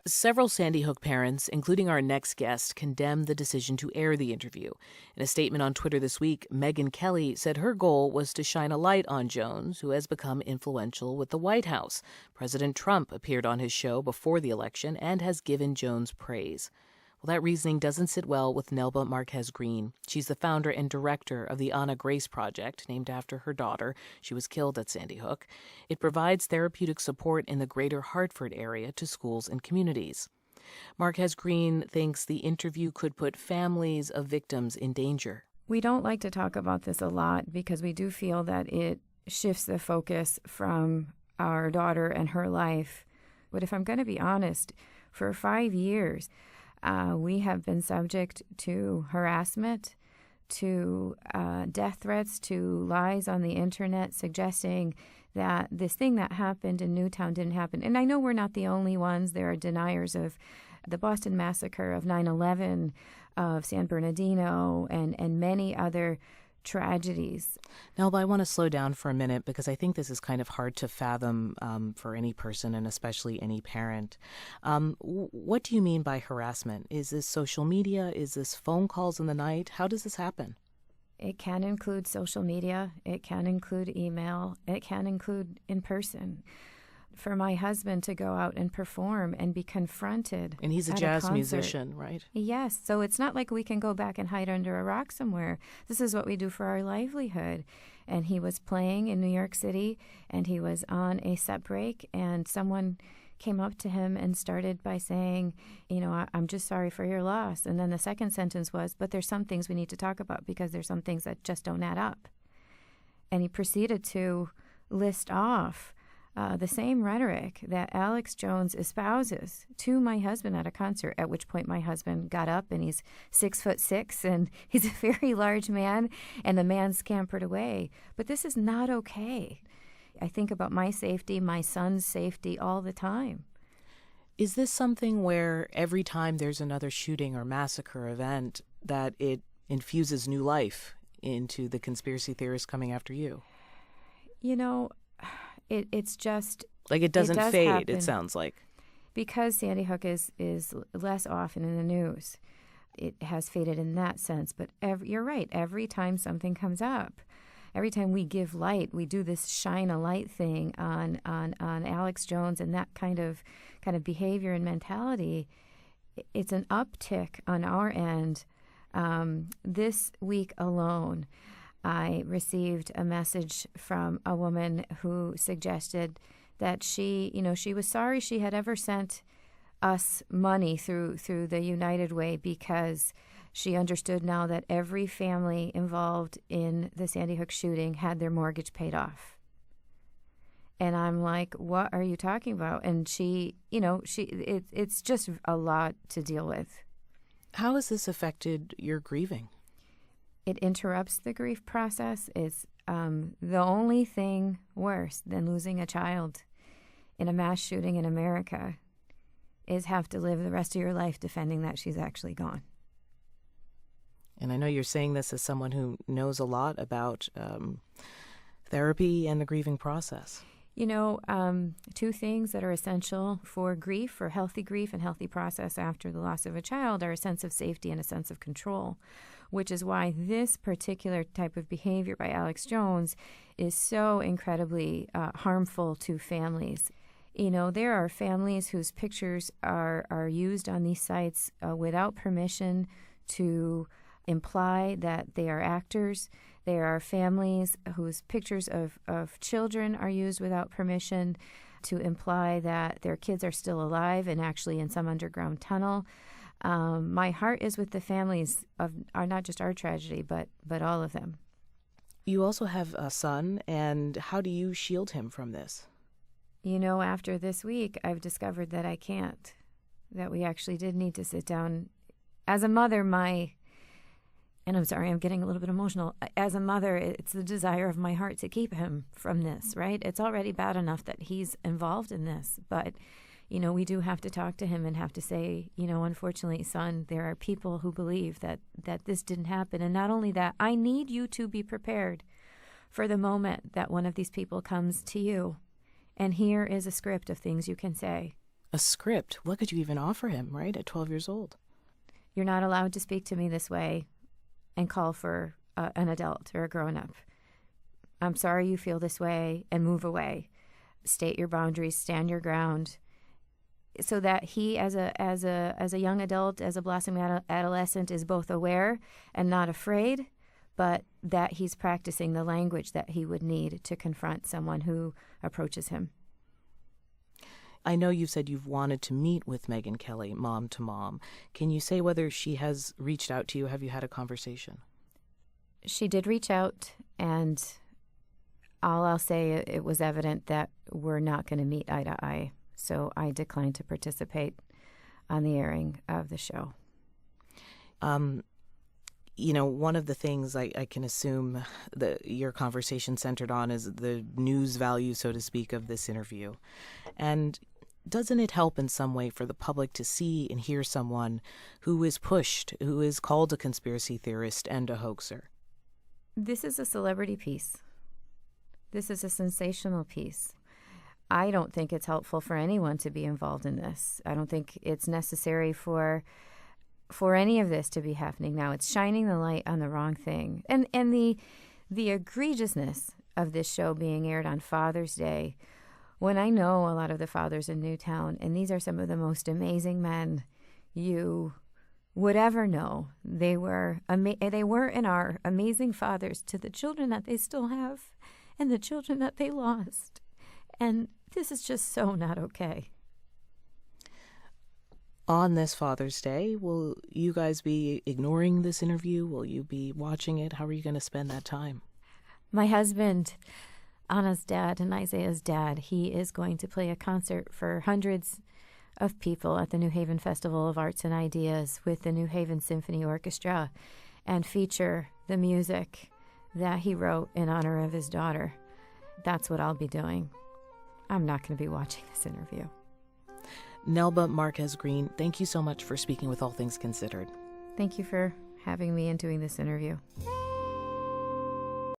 Several Sandy Hook parents, including our next guest, condemned the decision to air the interview. In a statement on Twitter this week, Megyn Kelly said her goal was to shine a light on Jones, who has become influential with the White House. President Trump appeared on his show before the election and has given Jones praise. Well, that reasoning doesn't sit well with Nelba Marquez Green. She's the founder and director of the Anna Grace Project, named after her daughter. She was killed at Sandy Hook. It provides therapeutic support in the greater Hartford area to schools and communities. Marquez Green thinks the interview could put families of victims in danger. We don't like to talk about this a lot because we do feel that it shifts the focus from our daughter and her life. But if I'm going to be honest, for 5 years, we have been subject to harassment, to death threats, to lies on the internet suggesting that this thing that happened in Newtown didn't happen. And I know we're not the only ones. There are deniers of the Boston Massacre, of 9/11, of San Bernardino, and many other tragedies. Nelba, I want to slow down for a minute because I think this is kind of hard to fathom for any person and especially any parent. What do you mean by harassment? Is this social media? Is this phone calls in the night? How does this happen? It can include social media. It can include email. It can include in person. For my husband to go out and perform and be confronted. And he's a jazz musician, right? Yes. So it's not like we can go back and hide under a rock somewhere. This is what we do for our livelihood. And he was playing in New York City, and he was on a set break, and someone came up to him and started by saying, I'm just sorry for your loss. And then the second sentence was, but there's some things we need to talk about because there's some things that just don't add up. And he proceeded to list off the same rhetoric that Alex Jones espouses to my husband at a concert, at which point my husband got up, and he's 6'6", and he's a very large man, and the man scampered away. But this is not okay. I think about my safety, my son's safety all the time. Is this something where every time there's another shooting or massacre event that it infuses new life into the conspiracy theorists coming after you? It's just... Like it does fade, happen. it sounds like. Because Sandy Hook is less often in the news, it has faded in that sense. But you're right. Every time something comes up, every time we give light, we do this shine a light thing on Alex Jones and that kind of behavior and mentality. It's an uptick on our end. This week alone, I received a message from a woman who suggested that she was sorry she had ever sent us money through the United Way because she understood now that every family involved in the Sandy Hook shooting had their mortgage paid off. And I'm like, what are you talking about? And it's just a lot to deal with. How has this affected your grieving? It interrupts the grief process. It's the only thing worse than losing a child in a mass shooting in America is have to live the rest of your life defending that she's actually gone. And I know you're saying this as someone who knows a lot about therapy and the grieving process. Two things that are essential for grief, for healthy grief and healthy process after the loss of a child, are a sense of safety and a sense of control, which is why this particular type of behavior by Alex Jones is so incredibly harmful to families. There are families whose pictures are used on these sites without permission to imply that they are actors. There are families whose pictures of children are used without permission to imply that their kids are still alive and actually in some underground tunnel. My heart is with the families of not just our tragedy, but all of them. You also have a son, and how do you shield him from this? After this week, I've discovered that I can't, that we actually did need to sit down. As a mother, and I'm sorry, I'm getting a little bit emotional. As a mother, it's the desire of my heart to keep him from this, right? It's already bad enough that he's involved in this, but, we do have to talk to him and have to say, unfortunately, son, there are people who believe that this didn't happen. And not only that, I need you to be prepared for the moment that one of these people comes to you. And here is a script of things you can say. a script. What could you even offer him, right, at 12 years old? You're not allowed to speak to me this way and call for an adult or a grown-up. I'm sorry you feel this way, and move away. State your boundaries, stand your ground, so that he, as a young adult, as a blossoming adolescent, is both aware and not afraid, but that he's practicing the language that he would need to confront someone who approaches him. I know you've said you've wanted to meet with Megyn Kelly, mom to mom. Can you say whether she has reached out to you? Have you had a conversation? She did reach out, and I'll say it was evident that we're not going to meet eye to eye. So I declined to participate on the airing of the show. One of the things I can assume that your conversation centered on is the news value, so to speak, of this interview. And doesn't it help in some way for the public to see and hear someone who is pushed, who is called a conspiracy theorist and a hoaxer? This is a celebrity piece. This is a sensational piece. I don't think it's helpful for anyone to be involved in this. I don't think it's necessary for any of this to be happening now. It's shining the light on the wrong thing. And the egregiousness of this show being aired on Father's Day, when I know a lot of the fathers in Newtown, and these are some of the most amazing men you would ever know. They were and are amazing fathers to the children that they still have and the children that they lost. And this is just so not okay. On this Father's Day, will you guys be ignoring this interview? Will you be watching it? How are you going to spend that time? My husband, Anna's dad and Isaiah's dad, he is going to play a concert for hundreds of people at the New Haven Festival of Arts and Ideas with the New Haven Symphony Orchestra and feature the music that he wrote in honor of his daughter. That's what I'll be doing. I'm not going to be watching this interview. Nelba Marquez Green, thank you so much for speaking with All Things Considered. Thank you for having me and doing this interview.